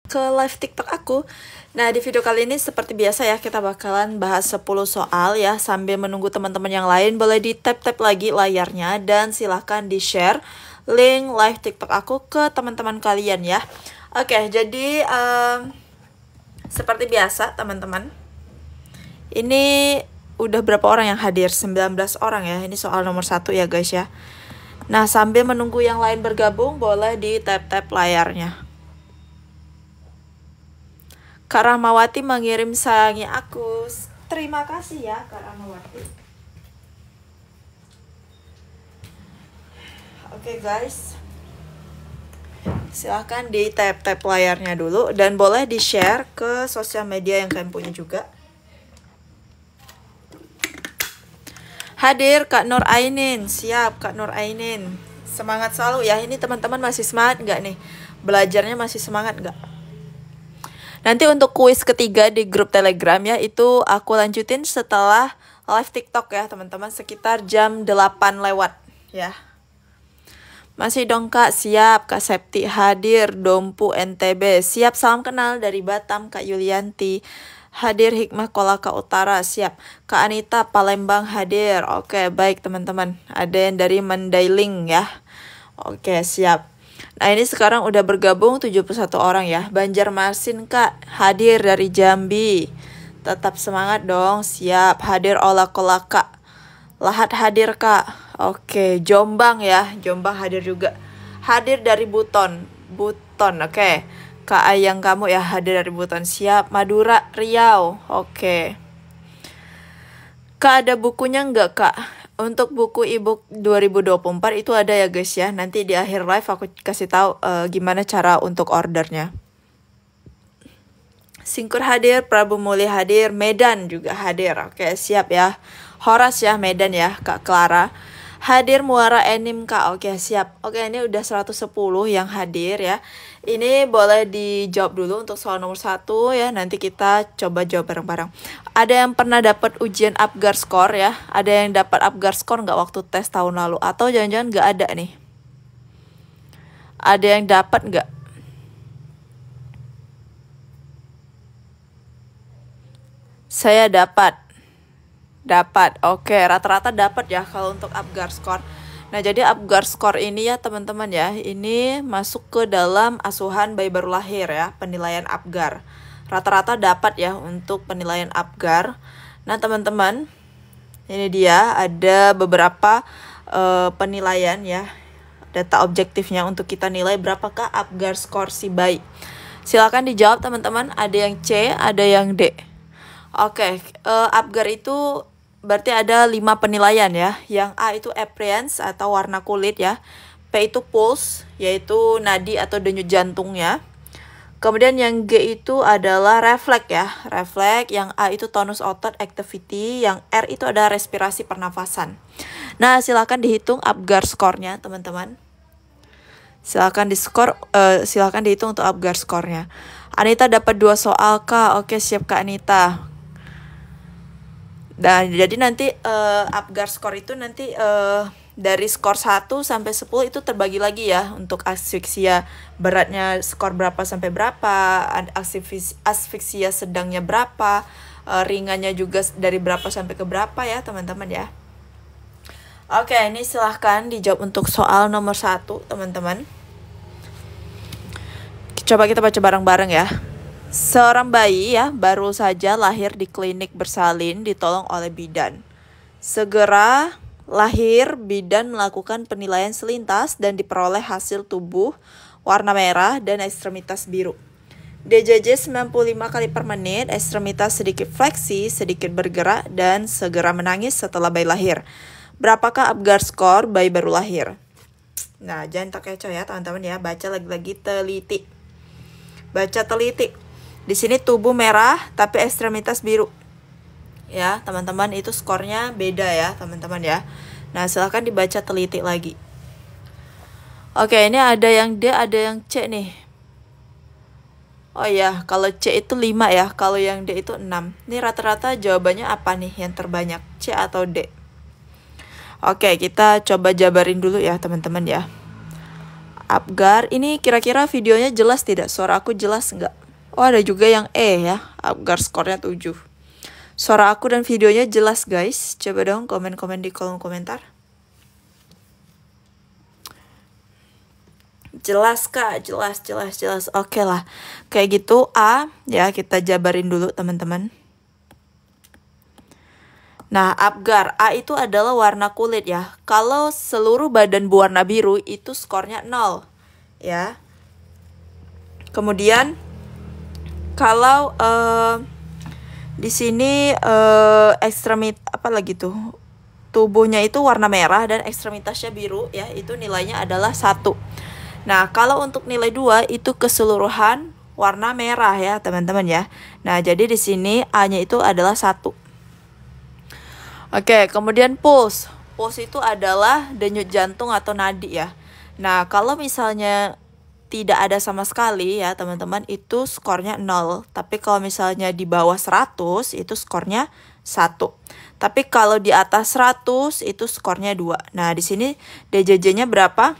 ke live TikTok aku. Nah, di video kali ini seperti biasa ya, kita bakalan bahas 10 soal ya. Sambil menunggu teman-teman yang lain, boleh di tap-tap lagi layarnya dan silahkan di-share link live TikTok aku ke teman-teman kalian ya. Oke, jadi seperti biasa teman-teman, ini udah berapa orang yang hadir? 19 orang ya. Ini soal nomor 1 ya guys ya. Nah, sambil menunggu yang lain bergabung, boleh di tap-tap layarnya. Kak Rahmawati mengirim sayangnya aku. Terima kasih ya Kak Rahmawati. Oke guys, silahkan di tap-tap layarnya dulu. Dan boleh di-share ke sosial media yang kalian punya juga. Hadir Kak Nur Ainin. Siap Kak Nur Ainin. Semangat selalu ya. Ini teman-teman masih semangat nggak nih? Belajarnya masih semangat nggak? Nanti untuk kuis ketiga di grup Telegram ya, itu aku lanjutin setelah live TikTok ya teman-teman, sekitar jam 8 lewat ya. Masih dong Kak, siap. Kak Septi hadir. Dompu NTB, siap. Salam kenal dari Batam Kak Yulianti. Hadir Hikmah Kolaka Utara, siap. Kak Anita Palembang hadir. Oke, baik teman-teman. Ada yang dari Mandailing ya. Oke, siap. Nah, ini sekarang udah bergabung 71 orang ya. Banjarmasin Kak hadir dari Jambi. Tetap semangat dong, siap. Hadir Ola Kolaka. Lahat hadir Kak. Oke, Jombang ya. Jombang hadir juga. Hadir dari Buton. Buton, oke. Kak Ayang kamu ya hadir dari Buton, siap. Madura, Riau, oke. Kak ada bukunya nggak Kak? Untuk buku ebook 2024 itu ada ya guys ya. Nanti di akhir live aku kasih tahu gimana cara untuk ordernya. Singkur hadir, Prabu Muli hadir, Medan juga hadir. Oke, siap ya. Horas ya, Medan ya, Kak Clara. Hadir Muara Enim Kak. Oke, siap. Oke, ini udah 110 yang hadir ya. Ini boleh dijawab dulu untuk soal nomor 1 ya. Nanti kita coba jawab bareng-bareng. Ada yang pernah dapat ujian Apgar Score ya? Ada yang dapat Apgar Score nggak waktu tes tahun lalu? Atau jangan-jangan nggak ada nih? Ada yang dapat nggak? Saya dapat. Dapat, oke, rata-rata dapat ya kalau untuk Apgar Score. Nah, jadi Apgar Score ini ya teman-teman ya, ini masuk ke dalam asuhan bayi baru lahir ya, penilaian Apgar. Rata-rata dapat ya untuk penilaian Apgar. Nah teman-teman, ini dia ada beberapa penilaian ya, data objektifnya untuk kita nilai berapakah Apgar Score si bayi. Silakan dijawab teman-teman, ada yang C, ada yang D. Oke, Apgar itu berarti ada 5 penilaian ya. Yang A itu appearance atau warna kulit ya. P itu pulse, yaitu nadi atau denyut jantungnya. Kemudian yang G itu adalah refleks ya. Refleks, yang A itu tonus otot activity, yang R itu adalah respirasi pernafasan. Nah, silakan dihitung Apgar skornya teman-teman. Silakan silakan dihitung untuk Apgar skornya. Anita dapat 2 soal Kak. Oke, siap Kak Anita. Dan jadi nanti Apgar score itu nanti dari skor 1 sampai 10 itu terbagi lagi ya. Untuk asfiksia beratnya skor berapa sampai berapa, asfiksia sedangnya berapa, ringannya juga dari berapa sampai ke berapa ya teman-teman ya. Oke, ini silahkan dijawab untuk soal nomor 1 teman-teman. Coba kita baca bareng-bareng ya. Seorang bayi ya baru saja lahir di klinik bersalin ditolong oleh bidan. Segera lahir, bidan melakukan penilaian selintas dan diperoleh hasil tubuh warna merah dan ekstremitas biru. DJJ 95 kali per menit, ekstremitas sedikit fleksi, sedikit bergerak, dan segera menangis setelah bayi lahir. Berapakah Apgar Score bayi baru lahir? Nah, jangan tak kecoh ya teman-teman ya, baca lagi-lagi teliti. Baca teliti. Di sini tubuh merah tapi ekstremitas biru. Ya, teman-teman, itu skornya beda ya, teman-teman ya. Nah, silahkan dibaca teliti lagi. Oke, ini ada yang D, ada yang C nih. Oh ya, kalau C itu 5 ya, kalau yang D itu 6. Ini rata-rata jawabannya apa nih yang terbanyak, C atau D? Oke, kita coba jabarin dulu ya, teman-teman ya. Apgar, ini kira-kira videonya jelas tidak? Suara aku jelas nggak? Oh, ada juga yang E ya. Apgar skornya 7. Suara aku dan videonya jelas guys. Coba dong komen-komen di kolom komentar. Jelas kak, jelas. Oke lah. Kayak gitu A ya, kita jabarin dulu teman-teman. Nah, Apgar A itu adalah warna kulit ya. Kalau seluruh badan berwarna biru itu skornya 0 ya. Kemudian kalau di sini tubuhnya itu warna merah dan ekstremitasnya biru ya, itu nilainya adalah 1. Nah, kalau untuk nilai 2 itu keseluruhan warna merah ya, teman-teman ya. Nah, jadi di sini A-nya itu adalah 1. Oke, kemudian pulse. Pulse itu adalah denyut jantung atau nadi ya. Nah, kalau misalnya tidak ada sama sekali ya, teman-teman, itu skornya 0. Tapi kalau misalnya di bawah 100 itu skornya 1. Tapi kalau di atas 100 itu skornya 2. Nah, di sini DJJ-nya berapa?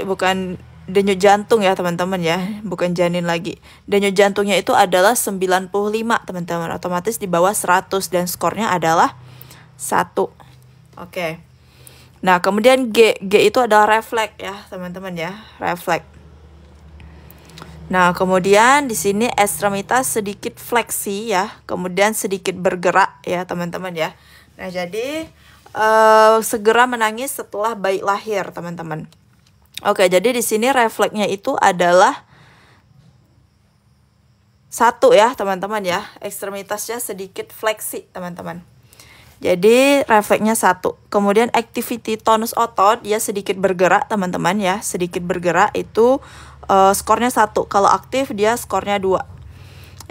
Bukan denyut jantung ya teman-teman ya, bukan janin lagi. Denyut jantungnya itu adalah 95 teman-teman, otomatis di bawah 100 dan skornya adalah 1. Oke. Nah, kemudian G itu adalah refleks ya teman-teman ya, refleks. Nah, kemudian di sini ekstremitas sedikit fleksi ya, kemudian sedikit bergerak ya teman-teman ya. Nah, jadi segera menangis setelah bayi lahir teman-teman. Oke, jadi di sini refleksnya itu adalah 1 ya teman-teman ya. Ekstremitasnya sedikit fleksi teman-teman. Jadi refleksnya 1. Kemudian activity tonus otot dia sedikit bergerak teman-teman ya. Sedikit bergerak itu skornya 1. Kalau aktif dia skornya 2.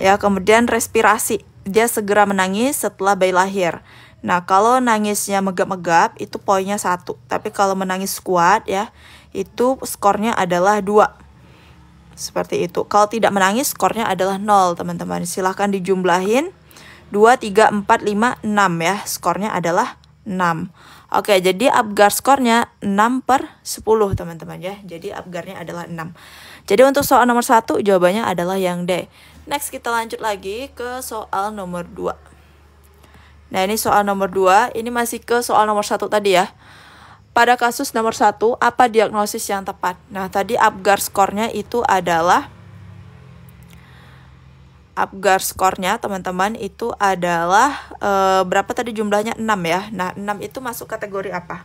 Ya, kemudian respirasi dia segera menangis setelah bayi lahir. Nah, kalau nangisnya megap-megap itu poinnya 1. Tapi kalau menangis kuat ya, itu skornya adalah 2. Seperti itu. Kalau tidak menangis skornya adalah 0 teman-teman. Silahkan dijumlahin 2, 3, 4, 5, 6 ya. Skornya adalah 6. Oke, jadi Apgar skornya 6/10 teman-teman ya. Jadi Apgarnya adalah 6. Jadi untuk soal nomor 1 jawabannya adalah yang D. Next kita lanjut lagi ke soal nomor 2. Nah, ini soal nomor 2. Ini masih ke soal nomor 1 tadi ya. Pada kasus nomor 1, apa diagnosis yang tepat? Nah, tadi Apgar skornya itu adalah teman-teman itu adalah berapa tadi jumlahnya? 6 ya. Nah, 6 itu masuk kategori apa?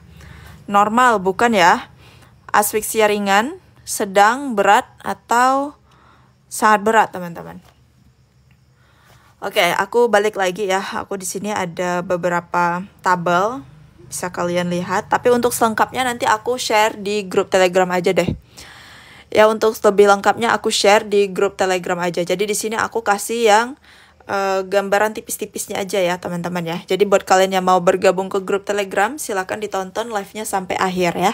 Normal bukan ya? Asfiksia ringan, sedang, berat, atau sangat berat, teman-teman. Oke, aku balik lagi ya. Aku di sini ada beberapa tabel. Bisa kalian lihat, tapi untuk selengkapnya nanti aku share di grup Telegram aja deh. Ya, untuk lebih lengkapnya aku share di grup Telegram aja. Jadi di sini aku kasih yang gambaran tipis-tipisnya aja ya, teman-teman ya. Jadi buat kalian yang mau bergabung ke grup Telegram, silakan ditonton live-nya sampai akhir ya.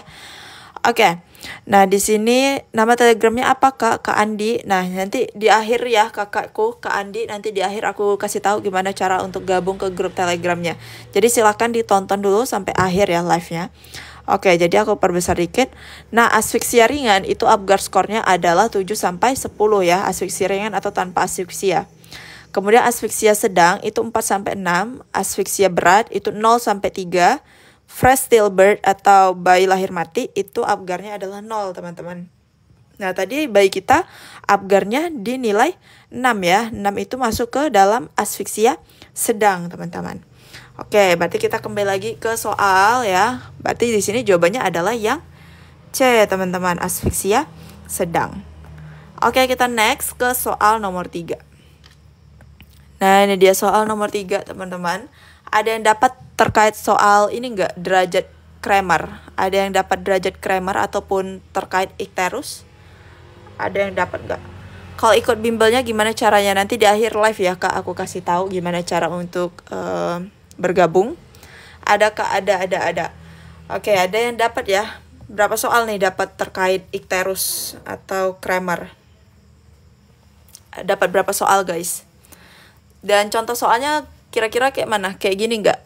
Oke. Nah, di sini nama Telegramnya apa, Kak? Kak Andi. Nah, nanti di akhir ya kakakku, Kak Andi, nanti di akhir aku kasih tahu gimana cara untuk gabung ke grup Telegramnya. Jadi silakan ditonton dulu sampai akhir ya live-nya. Oke, jadi aku perbesar dikit. Nah, asfiksia ringan itu Apgar skornya adalah 7/10 ya, asfiksia ringan atau tanpa asfiksia. Kemudian asfiksia sedang itu 4/6, asfiksia berat itu 0/3. Fresh stillbirth atau bayi lahir mati itu Apgarnya adalah 0 teman-teman. Nah, tadi bayi kita Apgarnya dinilai 6 ya. 6 itu masuk ke dalam asfiksia sedang teman-teman. Oke, berarti kita kembali lagi ke soal ya. Berarti di sini jawabannya adalah yang C teman-teman, asfiksia sedang. Oke, kita next ke soal nomor 3. Nah, ini dia soal nomor 3 teman-teman. Ada yang dapat terkait soal ini enggak, derajat Kramer? Ada yang dapat derajat Kramer ataupun terkait ikterus? Ada yang dapat enggak? Kalau ikut bimbelnya gimana caranya? Nanti di akhir live ya Kak, aku kasih tahu gimana cara untuk bergabung. Ada Kak? Ada. Oke, ada yang dapat ya. Berapa soal nih dapat terkait ikterus atau Kramer? Dapat berapa soal guys? Dan contoh soalnya kira-kira kayak mana? Kayak gini nggak?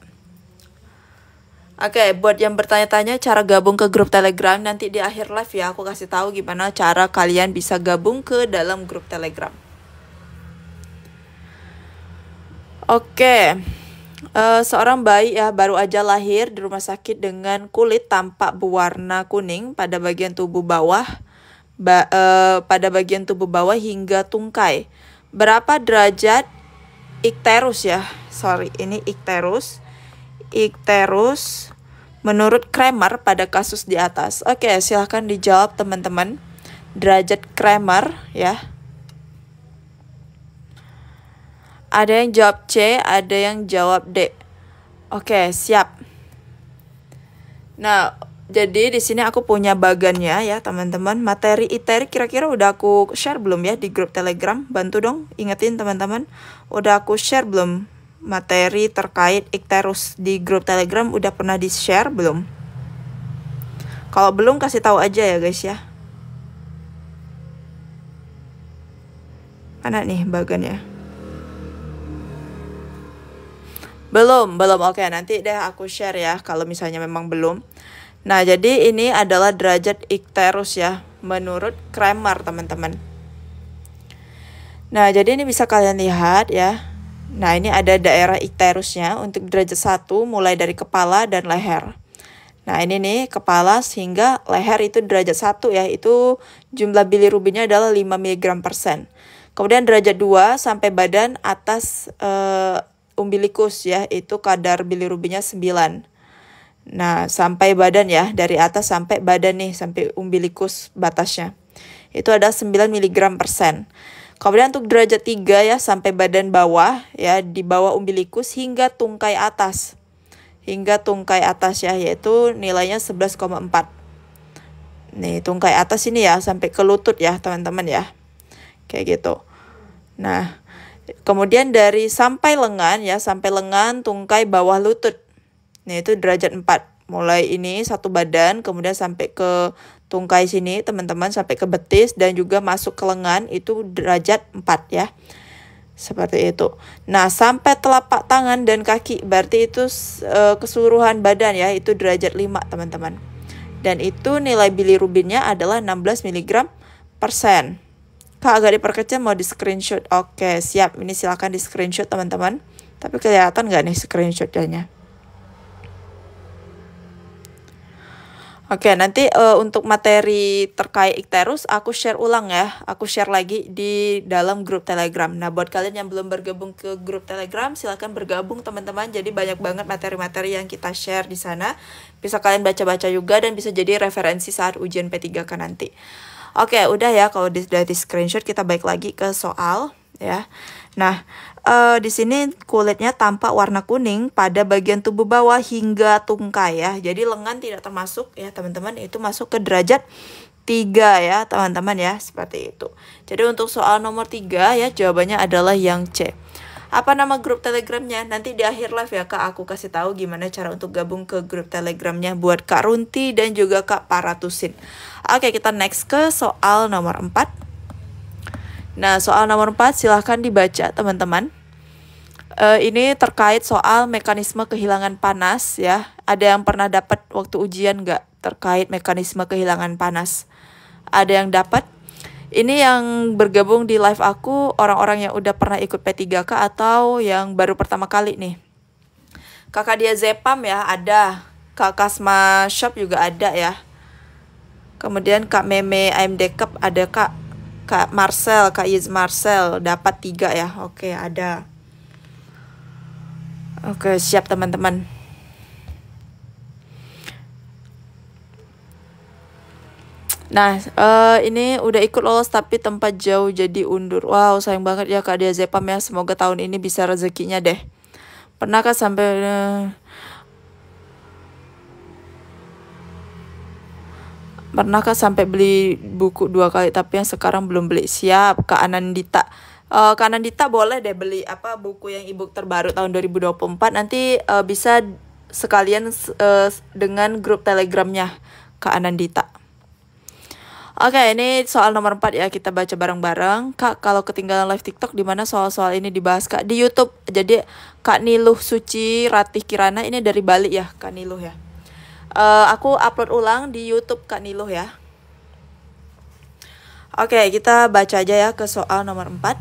Oke, buat yang bertanya-tanya cara gabung ke grup Telegram, nanti di akhir live ya aku kasih tahu gimana cara kalian bisa gabung ke dalam grup Telegram. Oke. Seorang bayi ya baru aja lahir di rumah sakit dengan kulit tampak berwarna kuning pada bagian tubuh bawah, pada bagian tubuh bawah hingga tungkai. Berapa derajat ikterus ya? Sorry, ini ikterus. Ikterus menurut Kramer pada kasus di atas. Oke, silahkan dijawab teman-teman. Derajat Kramer ya. Ada yang jawab C, ada yang jawab D. Oke, siap. Nah, jadi di sini aku punya bagannya ya, teman-teman. Materi ITERI kira-kira udah aku share belum ya di grup Telegram? Bantu dong, ingetin teman-teman. Udah aku share belum materi terkait ikterus di grup Telegram? Udah pernah di-share belum? Kalau belum kasih tahu aja ya, guys ya. Mana nih bagannya? Belum. Oke, nanti deh aku share ya kalau misalnya memang belum. Nah, jadi ini adalah derajat ikterus ya menurut Kramer, teman-teman. Nah, jadi ini bisa kalian lihat ya. Nah, ini ada daerah ikterusnya untuk derajat 1 mulai dari kepala dan leher. Nah, ini nih kepala hingga leher itu derajat 1 ya. Itu jumlah bilirubinnya adalah 5 mg/sen. Kemudian derajat 2 sampai badan atas umbilikus ya, itu kadar bilirubinnya 9. Nah, sampai badan ya, dari atas sampai badan nih, sampai umbilikus batasnya. Itu ada 9 mg/sen. Kemudian untuk derajat 3 ya, sampai badan bawah ya, di bawah umbilikus hingga tungkai atas. Hingga tungkai atas ya, yaitu nilainya 11,4. Nih, tungkai atas ini ya, sampai ke lutut ya, teman-teman ya. Kayak gitu. Nah, kemudian dari sampai lengan ya, sampai lengan tungkai bawah lutut. Nah, itu derajat 4. Mulai ini satu badan, kemudian sampai ke tungkai sini, teman-teman, sampai ke betis dan juga masuk ke lengan, itu derajat 4 ya. Seperti itu. Nah, sampai telapak tangan dan kaki, berarti itu keseluruhan badan ya, itu derajat 5, teman-teman. Dan itu nilai bilirubinnya adalah 16 mg/sen. Kak, agak diperkecil, mau di screenshot. Oke, siap. Ini silakan di screenshot, teman-teman. Tapi kelihatan nggak nih screenshotnya? Oke, nanti untuk materi terkait ikterus aku share ulang ya. Aku share lagi di dalam grup Telegram. Nah, buat kalian yang belum bergabung ke grup Telegram, silakan bergabung, teman-teman. Jadi banyak banget materi-materi yang kita share di sana. Bisa kalian baca-baca juga dan bisa jadi referensi saat ujian P3K nanti. Oke, udah ya, kalau sudah di screenshot kita balik lagi ke soal ya. Nah, di sini kulitnya tampak warna kuning pada bagian tubuh bawah hingga tungkai ya. Jadi lengan tidak termasuk ya, teman-teman. Itu masuk ke derajat 3 ya, teman-teman ya, seperti itu. Jadi untuk soal nomor 3 ya, jawabannya adalah yang C. Apa nama grup Telegramnya? Nanti di akhir live ya, Kak, aku kasih tahu gimana cara untuk gabung ke grup Telegramnya buat Kak Runti dan juga Kak Paratusin. Oke, kita next ke soal nomor 4. Nah, soal nomor 4 silahkan dibaca, teman-teman. Ini terkait soal mekanisme kehilangan panas ya. Ada yang pernah dapat waktu ujian nggak terkait mekanisme kehilangan panas? Ada yang dapat? Ini yang bergabung di live aku orang-orang yang udah pernah ikut P3K atau yang baru pertama kali nih. Kakak dia Zepam ya, ada. Kak Kasma Shop juga ada ya. Kemudian Kak Meme AMD Cup ada Kak. Kak Marcel, Kak Yiz Marcel dapat 3 ya. Oke, ada. Oke, siap teman-teman. Nah, ini udah ikut lolos tapi tempat jauh jadi undur. Wow, sayang banget ya Kak Dia Zepam ya. Semoga tahun ini bisa rezekinya deh. Pernahkah sampai beli buku 2 kali tapi yang sekarang belum beli? Siap, Kak Anandita. Kak Anandita boleh deh beli buku yang e-book terbaru tahun 2024. Nanti bisa sekalian dengan grup Telegramnya Kak Anandita. Oke, ini soal nomor 4 ya, kita baca bareng-bareng. Kak, kalau ketinggalan live TikTok di mana soal-soal ini dibahas, Kak? Di YouTube. Jadi Kak Niluh Suci Ratih Kirana, ini dari Bali ya, Kak Niluh ya. Aku upload ulang di YouTube Kak Niluh ya. Oke, kita baca aja ya ke soal nomor 4.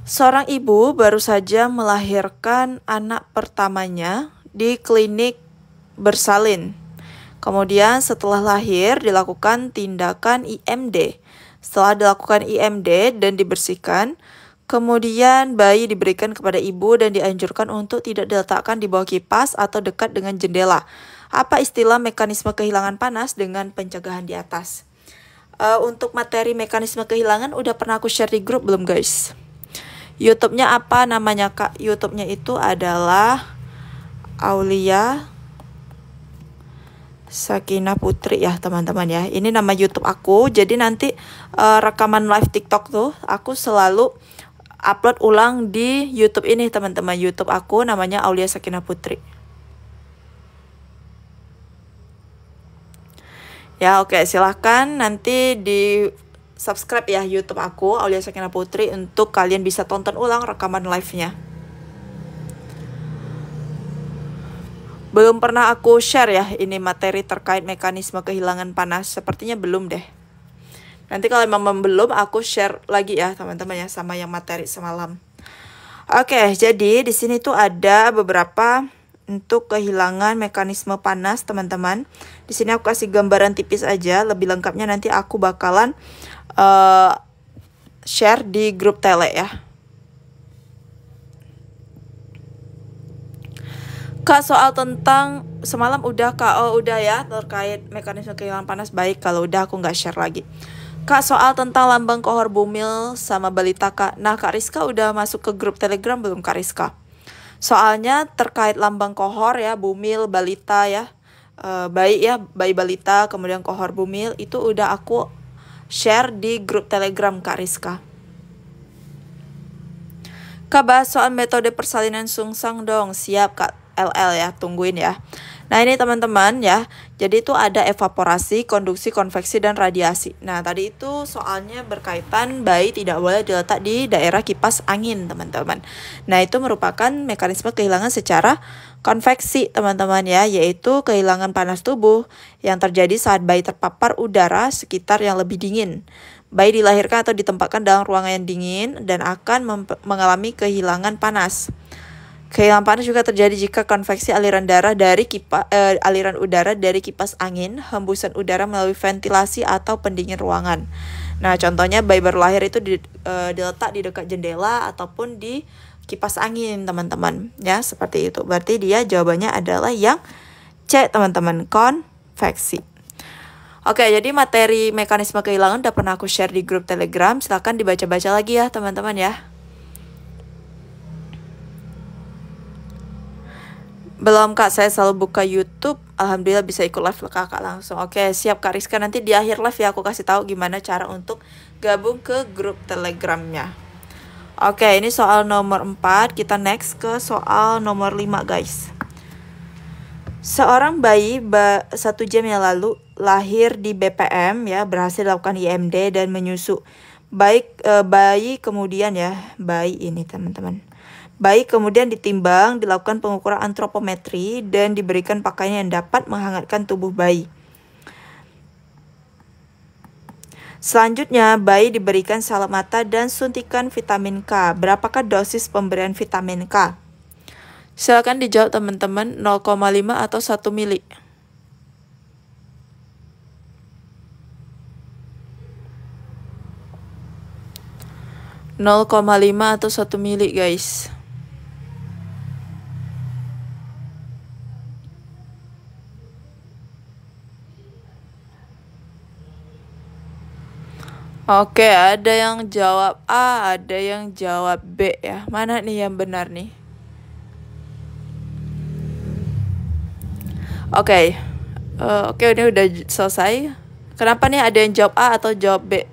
Seorang ibu baru saja melahirkan anak pertamanya di klinik bersalin. Kemudian setelah lahir dilakukan tindakan IMD. Setelah dilakukan IMD dan dibersihkan, kemudian bayi diberikan kepada ibu dan dianjurkan untuk tidak diletakkan di bawah kipas atau dekat dengan jendela. Apa istilah mekanisme kehilangan panas dengan pencegahan di atas? Untuk materi mekanisme kehilangan udah pernah aku share di grup belum guys? YouTube-nya apa namanya kak? YouTube-nya itu adalah Aulia Sakinah Putri ya teman-teman ya. Ini nama YouTube aku. Jadi nanti rekaman live TikTok tuh aku selalu upload ulang di YouTube ini teman-teman. YouTube aku namanya Aulia Sakinah Putri. Ya oke, silahkan nanti di subscribe ya YouTube aku Aulia Sakinah Putri untuk kalian bisa tonton ulang rekaman live-nya. Belum pernah aku share ya ini materi terkait mekanisme kehilangan panas. Sepertinya belum deh. Nanti kalau memang belum aku share lagi ya teman-teman ya sama yang materi semalam. Oke, jadi di sini tuh ada beberapa untuk kehilangan mekanisme panas teman-teman. Di sini aku kasih gambaran tipis aja. Lebih lengkapnya nanti aku bakalan share di grup tele ya. Kak, soal tentang semalam udah kak, udah ya terkait mekanisme kehilangan panas. Baik, kalau udah aku nggak share lagi. Kak, soal tentang lambang kohor bumil sama balita kak. Nah Kak Rizka udah masuk ke grup telegram belum Kak Rizka? Soalnya terkait lambang kohor ya, bumil, balita ya, bayi ya, bayi balita, kemudian kohor bumil itu udah aku share di grup telegram Kak Rizka. Kak, bahas soal metode persalinan sungsang dong. Siap Kak LL ya, tungguin ya. Nah ini teman-teman ya, jadi itu ada evaporasi, konduksi, konveksi, dan radiasi. Nah tadi itu soalnya berkaitan bayi tidak boleh diletak di daerah kipas angin teman-teman. Nah itu merupakan mekanisme kehilangan secara konveksi teman-teman ya, yaitu kehilangan panas tubuh yang terjadi saat bayi terpapar udara sekitar yang lebih dingin. Bayi dilahirkan atau ditempatkan dalam ruangan yang dingin dan akan mengalami kehilangan panas. Kehilangan panas juga terjadi jika konveksi aliran udara dari kipas angin, hembusan udara melalui ventilasi atau pendingin ruangan. Nah, contohnya bayi baru lahir itu diletak di dekat jendela ataupun di kipas angin, teman-teman. Ya, seperti itu. Berarti dia jawabannya adalah yang C, teman-teman, konveksi. Oke, jadi materi mekanisme kehilangan udah pernah aku share di grup Telegram. Silahkan dibaca-baca lagi ya, teman-teman ya. Belum Kak, saya selalu buka YouTube. Alhamdulillah bisa ikut live kakak langsung. Oke, siap Kak Rizka. Nanti di akhir live ya aku kasih tahu gimana cara untuk gabung ke grup Telegramnya. Oke, ini soal nomor 4. Kita next ke soal nomor 5 guys. Seorang bayi 1 jam yang lalu lahir di BPM ya, berhasil dilakukan IMD dan menyusu. Bayi kemudian ya, bayi ini teman-teman. Bayi kemudian ditimbang, dilakukan pengukuran antropometri, dan diberikan pakaian yang dapat menghangatkan tubuh bayi. Selanjutnya, bayi diberikan salep mata dan suntikan vitamin K. Berapakah dosis pemberian vitamin K? Silakan dijawab teman-teman, 0,5 atau 1 mili. (0,5 atau 1 mili guys. Oke, ada yang jawab A, ada yang jawab B ya. Mana nih yang benar nih? Oke, ini udah selesai. Kenapa nih ada yang jawab A atau jawab B?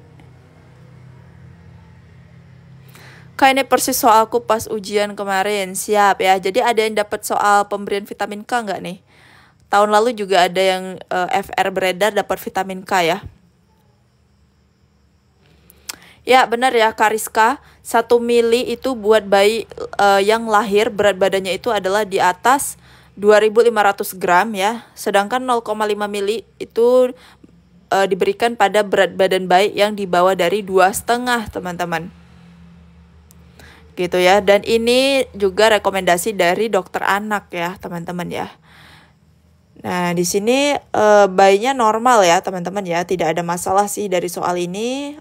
Kayak ini persis soalku pas ujian kemarin. Siap ya. Jadi ada yang dapat soal pemberian vitamin K nggak nih? Tahun lalu juga ada yang FR beredar dapat vitamin K ya. Ya benar ya Kak Rizka, 1 mili itu buat bayi yang lahir berat badannya itu adalah di atas 2.500 gram ya. Sedangkan 0,5 mili itu diberikan pada berat badan bayi yang di bawah dari 2,5 teman-teman. gitu ya. Dan ini juga rekomendasi dari dokter anak ya, teman-teman ya. Nah, di sini bayinya normal ya, teman-teman ya. Tidak ada masalah sih dari soal ini.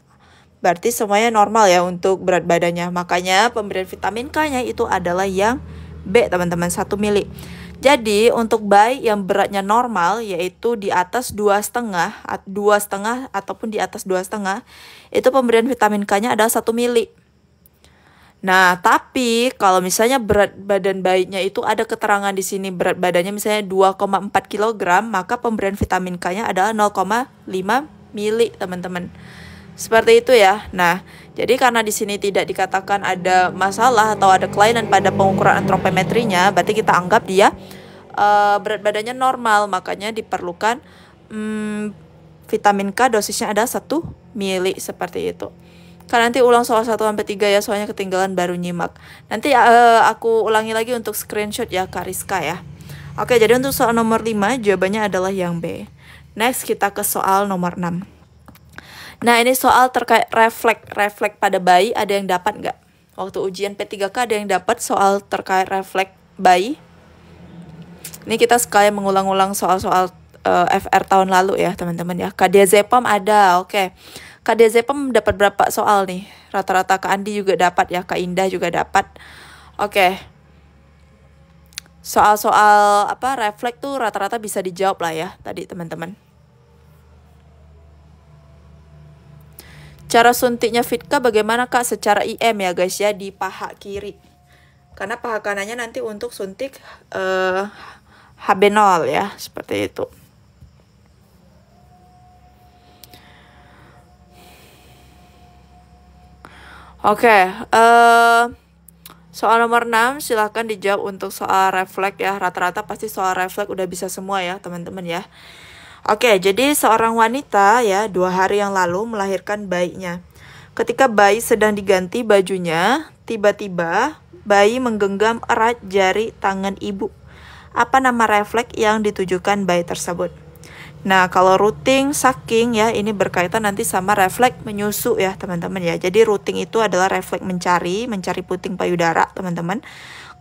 Berarti semuanya normal ya untuk berat badannya. Makanya pemberian vitamin K-nya itu adalah yang B, teman-teman, 1 mili. Jadi untuk bayi yang beratnya normal, yaitu di atas 2,5 ataupun di atas 2,5, itu pemberian vitamin K-nya adalah 1 mili. Nah, tapi kalau misalnya berat badan bayinya itu ada keterangan di sini berat badannya misalnya 2,4 kg, maka pemberian vitamin K-nya adalah 0,5 mili, teman-teman. Seperti itu ya. Nah, jadi karena di sini tidak dikatakan ada masalah atau ada kelainan pada pengukuran antropometrinya, berarti kita anggap dia berat badannya normal, makanya diperlukan vitamin K dosisnya ada 1 mili seperti itu. Kan nanti ulang soal 1-3 ya, soalnya ketinggalan baru nyimak. Nanti aku ulangi lagi untuk screenshot ya, Kak Rizka ya. Oke, jadi untuk soal nomor 5 jawabannya adalah yang B. Next kita ke soal nomor 6. Nah, ini soal terkait refleks pada bayi, ada yang dapat nggak? Waktu ujian P3K ada yang dapat soal terkait refleks bayi? Ini kita sekalian mengulang-ulang soal-soal FR tahun lalu ya, teman-teman ya. KDZPOM ada, oke. KDZPOM dapat berapa soal nih? Rata-rata Kak Andi juga dapat ya, Kak Indah juga dapat. Oke. Soal-soal refleks tuh rata-rata bisa dijawab lah ya tadi, teman-teman. Cara suntiknya Fitka bagaimana Kak? Secara IM ya guys ya, di paha kiri. Karena paha kanannya nanti untuk suntik HB0 ya, seperti itu. Oke, soal nomor 6 silahkan dijawab untuk soal refleks ya. Rata-rata pasti soal refleks udah bisa semua ya, teman-teman ya. Oke, jadi seorang wanita ya 2 hari yang lalu melahirkan bayinya. Ketika bayi sedang diganti bajunya, tiba-tiba bayi menggenggam erat jari tangan ibu. Apa nama refleks yang ditujukan bayi tersebut? Nah, kalau rooting, sucking ya, ini berkaitan nanti sama refleks menyusu ya, teman-teman ya. Jadi rooting itu adalah refleks mencari puting payudara, teman-teman.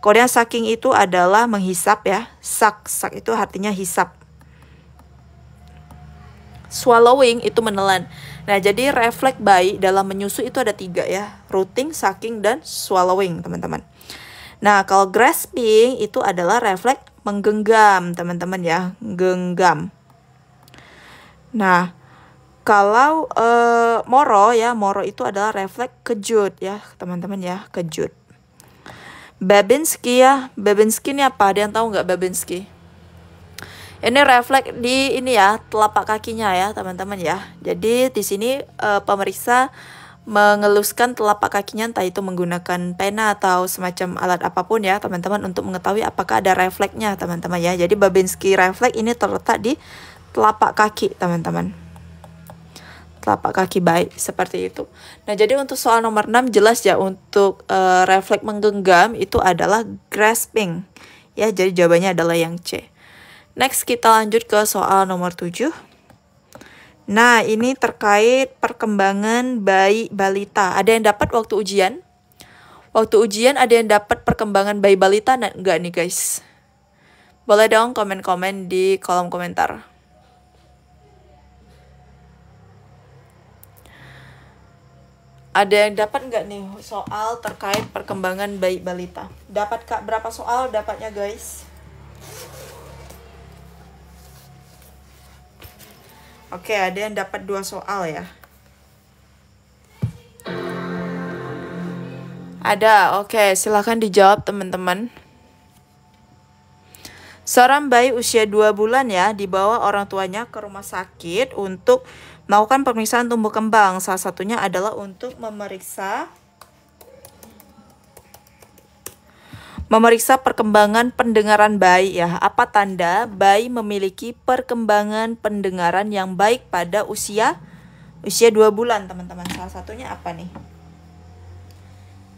Kemudian sucking itu adalah menghisap ya. Suck itu artinya hisap. Swallowing itu menelan. Nah, jadi refleks bayi dalam menyusu itu ada 3 ya. Rooting, sucking, dan swallowing, teman-teman. Nah, kalau grasping itu adalah refleks menggenggam, teman-teman ya. Genggam. Nah, kalau moro ya, moro itu adalah refleks kejut ya, teman-teman ya, kejut. Babinski ya, Babinski ini apa? Ada yang tahu nggak Babinski? Ini refleks di ini ya, telapak kakinya ya, teman-teman ya. Jadi di sini pemeriksa mengeluskan telapak kakinya, entah itu menggunakan pena atau semacam alat apapun ya, teman-teman, untuk mengetahui apakah ada refleksnya, teman-teman ya. Jadi Babinski refleks ini terletak di telapak kaki, teman-teman. Telapak kaki bayi, seperti itu. Nah, jadi untuk soal nomor 6 jelas ya, untuk refleks menggenggam itu adalah grasping. Ya, jadi jawabannya adalah yang C. Next kita lanjut ke soal nomor 7. Nah, ini terkait perkembangan bayi balita. Ada yang dapat waktu ujian? Waktu ujian ada yang dapat perkembangan bayi balita enggak nih guys? Boleh dong komen-komen di kolom komentar. Ada yang dapat nggak nih soal terkait perkembangan bayi balita? Dapat Kak, berapa soal dapatnya guys? Oke, ada yang dapat 2 soal ya. Ada, oke, silahkan dijawab teman-teman. Seorang bayi usia 2 bulan ya dibawa orang tuanya ke rumah sakit untuk melakukan pemeriksaan tumbuh kembang. Salah satunya adalah untuk memeriksa perkembangan pendengaran bayi ya. Apa tanda bayi memiliki perkembangan pendengaran yang baik pada usia 2 bulan, teman-teman? Salah satunya apa nih?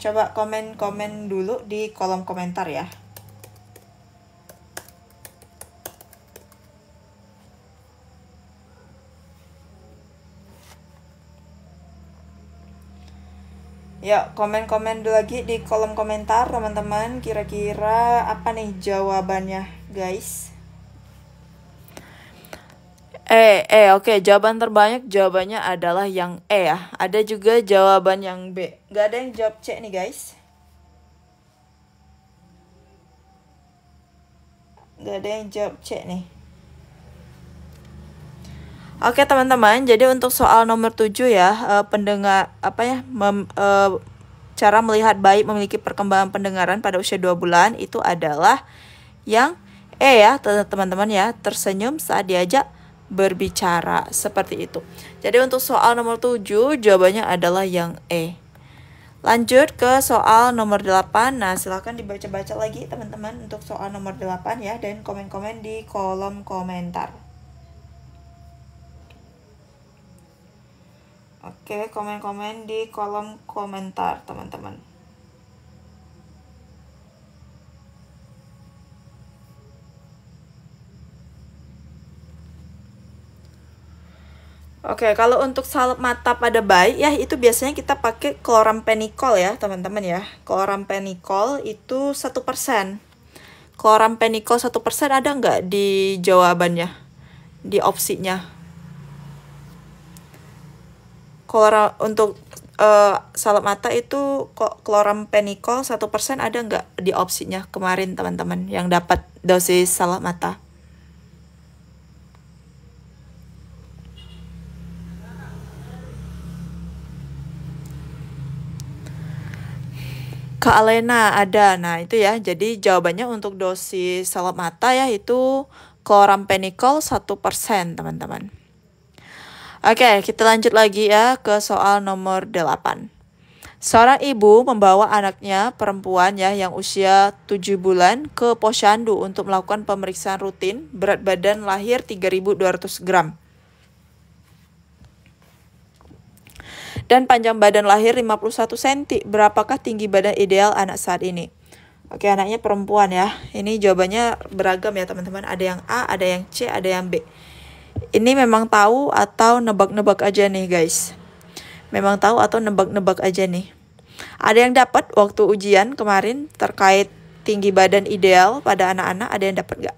Coba komen-komen dulu di kolom komentar ya. Ya, komen-komen dulu lagi di kolom komentar teman-teman. Kira-kira apa nih jawabannya, guys? Oke. Jawaban terbanyak jawabannya adalah yang E ya. Ada juga jawaban yang B. Gak ada yang jawab C nih, guys. Gak ada yang jawab C nih. Oke teman-teman, jadi untuk soal nomor 7 ya, pendengar cara melihat bayi memiliki perkembangan pendengaran pada usia 2 bulan itu adalah yang E ya, teman-teman ya, tersenyum saat diajak berbicara, seperti itu. Jadi untuk soal nomor 7 jawabannya adalah yang E. Lanjut ke soal nomor 8. Nah, silahkan dibaca-baca lagi teman-teman untuk soal nomor 8 ya, dan komen-komen di kolom komentar. Oke, komen-komen di kolom komentar, teman-teman. Oke, kalau untuk salep mata pada bayi ya itu biasanya kita pakai chloramphenicol ya, teman-teman ya. Chloramphenicol itu 1%. Chloramphenicol 1% ada nggak di jawabannya? Di opsinya? Untuk salep mata itu chloramphenicol 1% ada nggak di opsinya kemarin teman-teman yang dapat dosis salep mata? Kak Alena ada. Nah, itu ya. Jadi jawabannya untuk dosis salep mata ya itu chloramphenicol 1%, teman-teman. Oke, kita lanjut lagi ya ke soal nomor 8. Seorang ibu membawa anaknya perempuan ya yang usia 7 bulan ke posyandu untuk melakukan pemeriksaan rutin, berat badan lahir 3.200 gram. Dan panjang badan lahir 51 cm. Berapakah tinggi badan ideal anak saat ini? Oke, anaknya perempuan ya. Ini jawabannya beragam ya teman-teman. Ada yang A, ada yang C, ada yang B. Ini memang tahu atau nebak-nebak aja nih guys. Memang tahu atau nebak-nebak aja nih. Ada yang dapat waktu ujian kemarin terkait tinggi badan ideal pada anak-anak. Ada yang dapat nggak?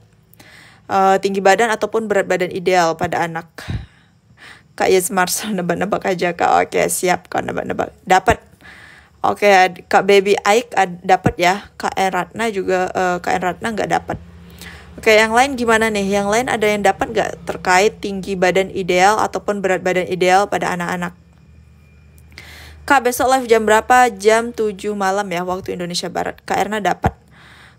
Tinggi badan ataupun berat badan ideal pada anak. Kak Yesmars nebak-nebak aja Kak. Oke, siap Kak nebak-nebak. Dapat. Oke, Kak Baby Aik dapat ya. Kak Ratna juga Kak Ratna nggak dapat. Oke, yang lain gimana nih? Yang lain ada yang dapat nggak terkait tinggi badan ideal ataupun berat badan ideal pada anak-anak? Kak, besok live jam berapa? Jam 7 malam ya waktu Indonesia Barat. Kak Erna dapat?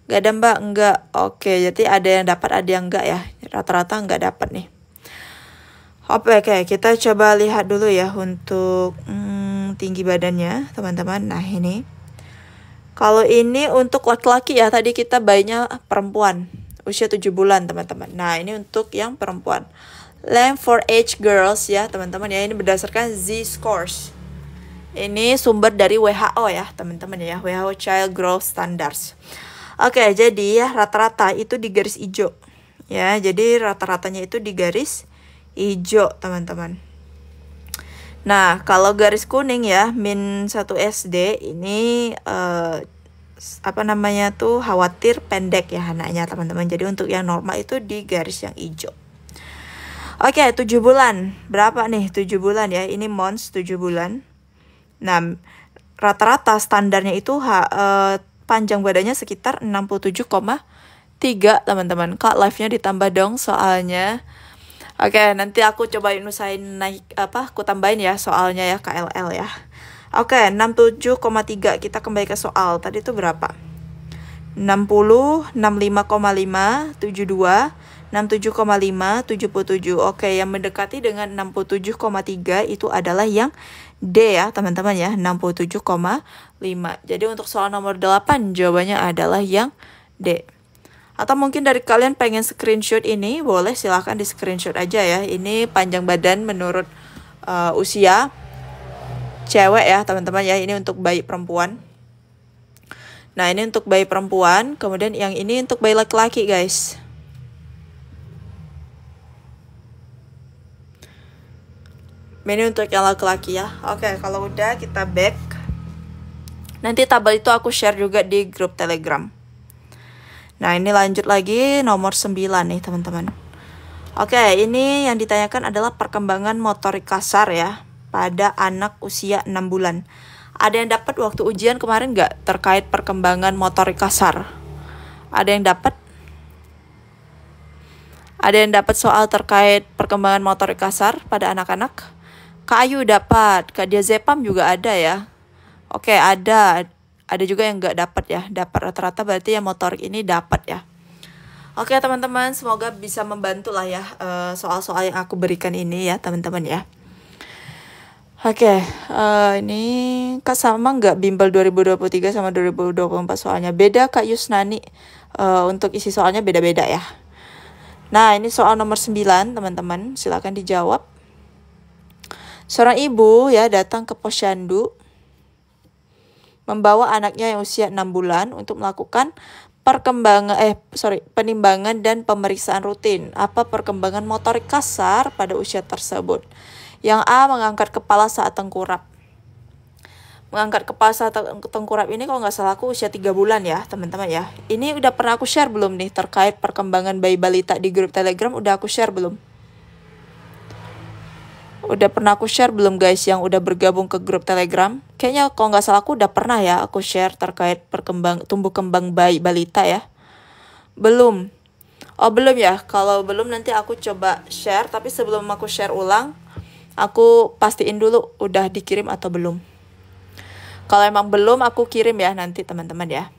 Nggak ada mbak? Enggak. Oke, jadi ada yang dapat ada yang enggak ya. Rata-rata nggak dapat nih. Oke, kita coba lihat dulu ya untuk tinggi badannya teman-teman. Nah ini. Kalau ini untuk laki-laki ya, tadi kita bayinya perempuan. Usia 7 bulan teman-teman. Nah ini untuk yang perempuan. Length for age girls ya teman-teman ya. Ini berdasarkan Z-scores. Ini sumber dari WHO ya teman-teman ya. WHO Child Growth Standards. Oke, jadi ya rata-rata itu di garis hijau. Ya, jadi rata-ratanya itu di garis hijau teman-teman. Nah, kalau garis kuning ya, min 1 SD ini khawatir pendek ya anaknya teman-teman. Jadi untuk yang normal itu di garis yang hijau. Oke, 7 bulan. Berapa nih 7 bulan ya? Ini Mons 7 bulan. Nah, rata-rata standarnya itu panjang badannya sekitar 67,3 teman-teman. Kak, live-nya ditambah dong soalnya. Oke, nanti aku cobain usahain aku tambahin ya soalnya ya KLL ya. Oke, 67,3. Kita kembali ke soal. Tadi itu berapa? 60, 65,5, 72, 67,5, 77. Oke, yang mendekati dengan 67,3 itu adalah yang D ya, teman-teman ya, 67,5. Jadi untuk soal nomor 8 jawabannya adalah yang D. Atau mungkin dari kalian pengen screenshot ini, boleh silahkan di screenshot aja ya. Ini panjang badan menurut usia cewek ya teman-teman ya. Ini untuk bayi perempuan. Nah ini untuk bayi perempuan. Kemudian yang ini untuk bayi laki-laki guys. Ini untuk yang laki-laki ya. Oke, kalau udah kita back. Nanti tabel itu aku share juga di grup Telegram. Nah, ini lanjut lagi nomor 9 nih, teman-teman. Oke, ini yang ditanyakan adalah perkembangan motorik kasar ya pada anak usia 6 bulan. Ada yang dapat waktu ujian kemarin nggak terkait perkembangan motorik kasar? Ada yang dapat? Ada yang dapat soal terkait perkembangan motorik kasar pada anak-anak? Kak Ayu dapat, Kak Diazepam juga ada ya. Oke, ada juga yang nggak dapat ya. Dapat rata-rata berarti yang motorik ini dapat ya. Oke teman-teman, semoga bisa membantu lah ya soal-soal yang aku berikan ini ya teman-teman ya. Oke, ini Kak sama nggak bimbel 2023 sama 2024 soalnya? Beda Kak Yusnani, untuk isi soalnya beda-beda ya. Nah, ini soal nomor 9, teman-teman. Silakan dijawab. Seorang ibu ya datang ke posyandu membawa anaknya yang usia 6 bulan untuk melakukan penimbangan dan pemeriksaan rutin. Apa perkembangan motorik kasar pada usia tersebut? Yang A, mengangkat kepala saat tengkurap. Mengangkat kepala saat tengkurap ini kalau nggak salah aku usia 3 bulan ya teman-teman ya. Ini udah pernah aku share belum nih terkait perkembangan bayi balita di grup Telegram? Udah aku share belum? Udah pernah aku share belum guys yang udah bergabung ke grup Telegram? Kayaknya kalau nggak salah aku udah pernah ya aku share terkait tumbuh kembang bayi balita ya. Belum. Oh belum ya? Kalau belum nanti aku coba share. Tapi sebelum aku share ulang, aku pastiin dulu udah dikirim atau belum. Kalau emang belum, aku kirim ya nanti teman-teman ya.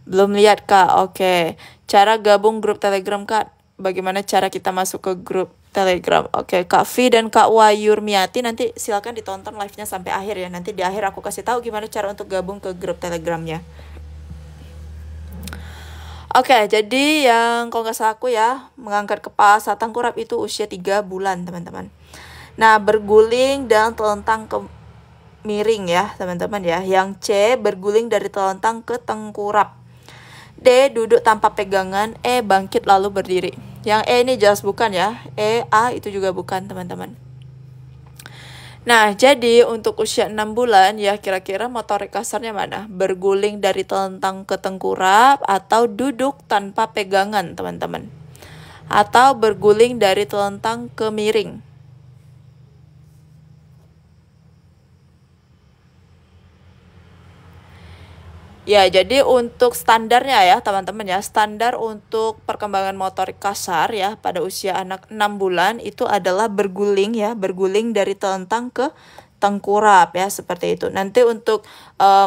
Belum lihat Kak, oke. Cara gabung grup Telegram Kak, bagaimana cara kita masuk ke grup Telegram? Oke, Kak V dan Kak Wayurmiati nanti silakan ditonton live-nya sampai akhir ya. Nanti di akhir aku kasih tahu gimana cara untuk gabung ke grup Telegramnya. Oke, jadi yang kalau nggak salah aku ya, mengangkat kepala saat tengkurap itu usia 3 bulan teman-teman. Nah, berguling dan telentang ke miring ya teman-teman ya. Yang C, berguling dari telentang ke tengkurap. D, duduk tanpa pegangan. E, bangkit lalu berdiri. Yang E ini jelas bukan ya. E, A itu juga bukan teman-teman. Nah, jadi untuk usia 6 bulan ya kira-kira motorik kasarnya mana? Berguling dari telentang ke tengkurap atau duduk tanpa pegangan teman-teman? Atau berguling dari telentang ke miring? Ya, jadi untuk standarnya ya teman-teman ya, standar untuk perkembangan motorik kasar ya pada usia anak 6 bulan itu adalah berguling ya, berguling dari telentang ke tengkurap ya, seperti itu. Nanti untuk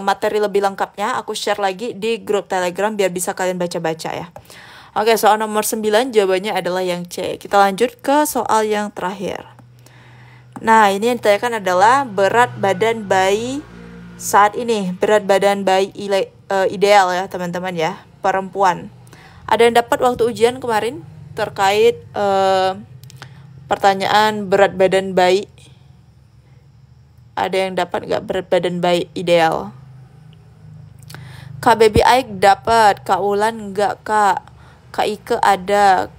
materi lebih lengkapnya aku share lagi di grup Telegram biar bisa kalian baca-baca ya. Oke, soal nomor 9 jawabannya adalah yang C. Kita lanjut ke soal yang terakhir. Nah, ini yang ditanyakan adalah berat badan bayi saat ini, berat badan bayi ideal ya teman-teman ya, perempuan. Ada yang dapat waktu ujian kemarin terkait pertanyaan berat badan bayi? Ada yang dapat nggak berat badan bayi ideal? Kak Baby Aik dapat, Kak Wulan nggak Kak? Kak Ike ada.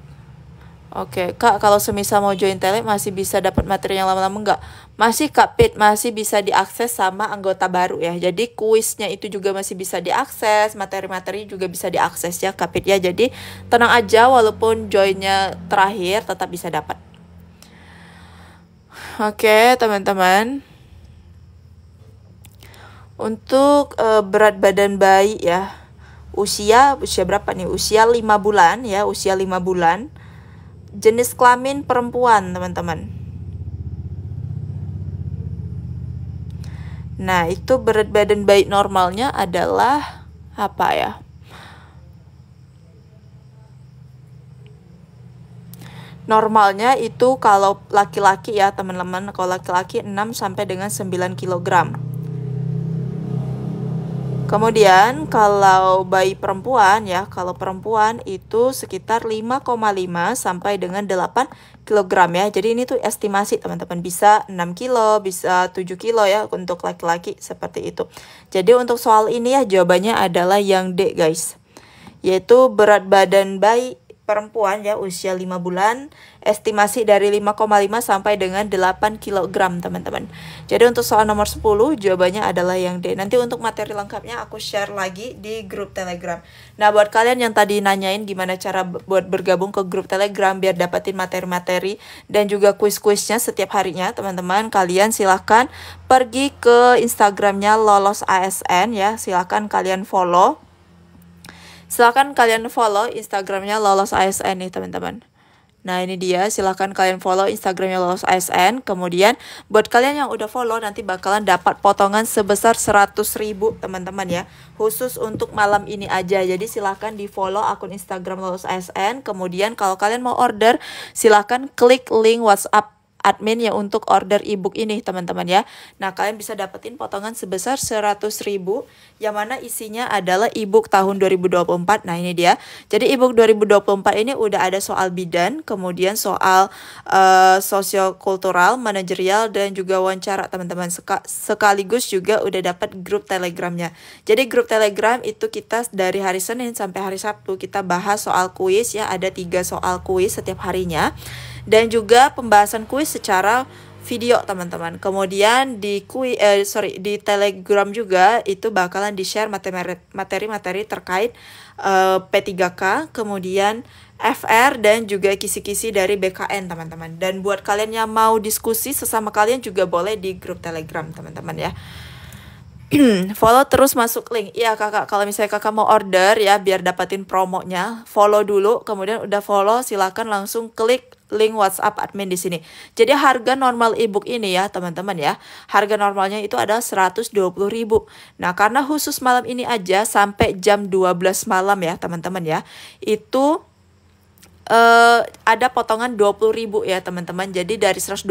Oke, Kak, kalau semisal mau join tele masih bisa dapat materi yang lama-lama nggak? Masih Kak Pit, masih bisa diakses sama anggota baru ya. Jadi kuisnya itu juga masih bisa diakses, materi-materi juga bisa diakses ya Kak Pit ya. Jadi tenang aja walaupun joinnya terakhir tetap bisa dapat. Oke, teman-teman. Untuk berat badan bayi ya. Usia berapa nih? Usia 5 bulan ya, usia 5 bulan. Jenis kelamin perempuan, teman-teman. Nah, itu berat badan bayi normalnya adalah apa ya? Normalnya itu kalau laki-laki ya, teman-teman. Kalau laki-laki 6 sampai dengan 9 kg. Kemudian kalau bayi perempuan ya, kalau perempuan itu sekitar 5,5 sampai dengan 8 kg ya. Jadi ini tuh estimasi teman-teman, bisa 6 kilo, bisa 7 kilo ya untuk laki-laki seperti itu. Jadi untuk soal ini ya jawabannya adalah yang D guys. Yaitu berat badan bayi perempuan ya, usia 5 bulan, estimasi dari 5,5 sampai dengan 8 kg teman-teman. Jadi untuk soal nomor 10 jawabannya adalah yang D. Nanti untuk materi lengkapnya aku share lagi di grup Telegram. Nah, buat kalian yang tadi nanyain gimana cara buat bergabung ke grup Telegram biar dapetin materi-materi dan juga kuis-kuisnya setiap harinya, teman-teman, kalian silahkan pergi ke Instagramnya Lolos ASN ya. Silahkan kalian follow. Silahkan kalian follow Instagramnya Lolos ASN nih teman-teman. Nah ini dia, silahkan kalian follow Instagramnya Lolos ASN. Kemudian buat kalian yang udah follow nanti bakalan dapat potongan sebesar 100.000 teman-teman ya. Khusus untuk malam ini aja. Jadi silahkan di follow akun Instagram Lolos ASN. Kemudian kalau kalian mau order silahkan klik link WhatsApp admin ya untuk order ebook ini teman-teman ya. Nah kalian bisa dapetin potongan sebesar 100.000 yang mana isinya adalah ebook tahun 2024. Nah ini dia. Jadi ebook 2024 ini udah ada soal bidan, kemudian soal sosiokultural, manajerial dan juga wawancara teman-teman. Sekaligus juga udah dapat grup Telegramnya. Jadi grup Telegram itu kita dari hari Senin sampai hari Sabtu kita bahas soal kuis ya. Ada 3 soal kuis setiap harinya. Dan juga pembahasan kuis secara video teman-teman. Kemudian di di Telegram juga itu bakalan di-share materi-materi terkait P3K, kemudian FR dan juga kisi-kisi dari BKN teman-teman. Dan buat kalian yang mau diskusi sesama kalian juga boleh di grup Telegram teman-teman ya. Follow terus masuk link. Iya kakak, kalau misalnya kakak mau order ya biar dapatin promonya, follow dulu. Kemudian udah follow silakan langsung klik link WhatsApp admin di sini. Jadi harga normal ebook ini ya teman-teman ya, harga normalnya itu adalah 120.000. Nah karena khusus malam ini aja sampai jam 12 malam ya teman-teman ya, itu ada potongan 20.000 ya teman-teman. Jadi dari 120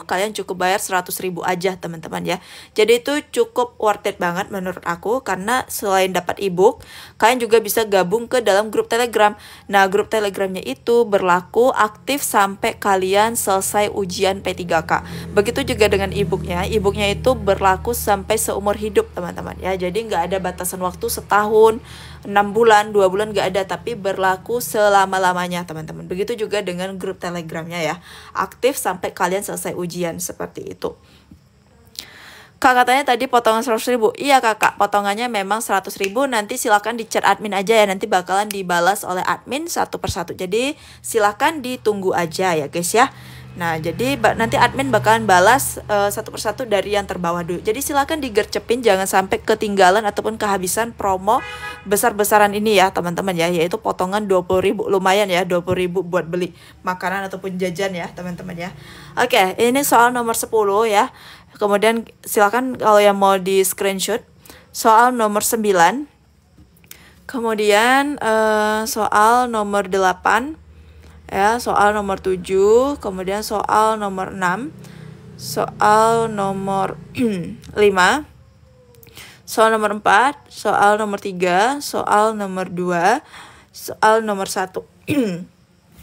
kalian cukup bayar 100.000 aja teman-teman ya. Jadi itu cukup worth it banget menurut aku, karena selain dapat ebook kalian juga bisa gabung ke dalam grup Telegram. Nah grup Telegramnya itu berlaku aktif sampai kalian selesai ujian P3K. Begitu juga dengan ebooknya. Ebooknya itu berlaku sampai seumur hidup teman-teman ya. Jadi nggak ada batasan waktu setahun, 6 bulan, 2 bulan nggak ada, tapi berlaku selama-lamanya teman-teman. Begitu juga dengan grup Telegramnya ya, aktif sampai kalian selesai ujian seperti itu. Kak katanya tadi potongan 100.000. Iya kakak, potongannya memang 100.000. Nanti silakan di chat admin aja ya, nanti bakalan dibalas oleh admin satu persatu. Jadi silakan ditunggu aja ya guys ya. Nah jadi nanti admin bakalan balas satu persatu dari yang terbawah dulu. Jadi silakan digercepin, jangan sampai ketinggalan ataupun kehabisan promo besar-besaran ini ya teman-teman ya, yaitu potongan 20.000. Lumayan ya 20.000 buat beli makanan ataupun jajan ya teman-teman ya. Oke, ini soal nomor 10 ya. Kemudian silakan kalau yang mau di screenshot soal nomor 9. Kemudian soal nomor 8 ya, soal nomor 7, kemudian soal nomor 6, soal nomor 5, soal nomor 4, soal nomor 3, soal nomor 2, soal nomor 1.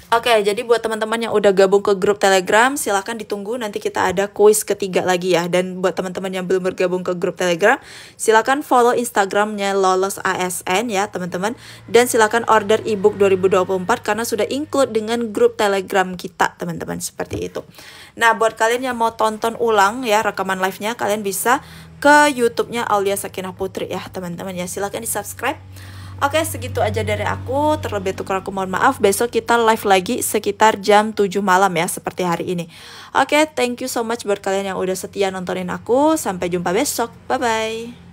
Oke, jadi buat teman-teman yang udah gabung ke grup Telegram, silahkan ditunggu, nanti kita ada kuis ketiga lagi ya. Dan buat teman-teman yang belum bergabung ke grup Telegram, silahkan follow Instagramnya Lolos ASN ya teman-teman. Dan silahkan order ebook 2024 karena sudah include dengan grup Telegram kita teman-teman, seperti itu. Nah buat kalian yang mau tonton ulang ya rekaman live-nya, kalian bisa ke YouTube-nya Aulia Sakinah Putri ya teman-teman ya. Silahkan di subscribe. Oke, segitu aja dari aku. Terlebih kurang aku mohon maaf. Besok kita live lagi sekitar jam 7 malam ya, seperti hari ini. Oke, thank you so much buat kalian yang udah setia nontonin aku. Sampai jumpa besok. Bye-bye.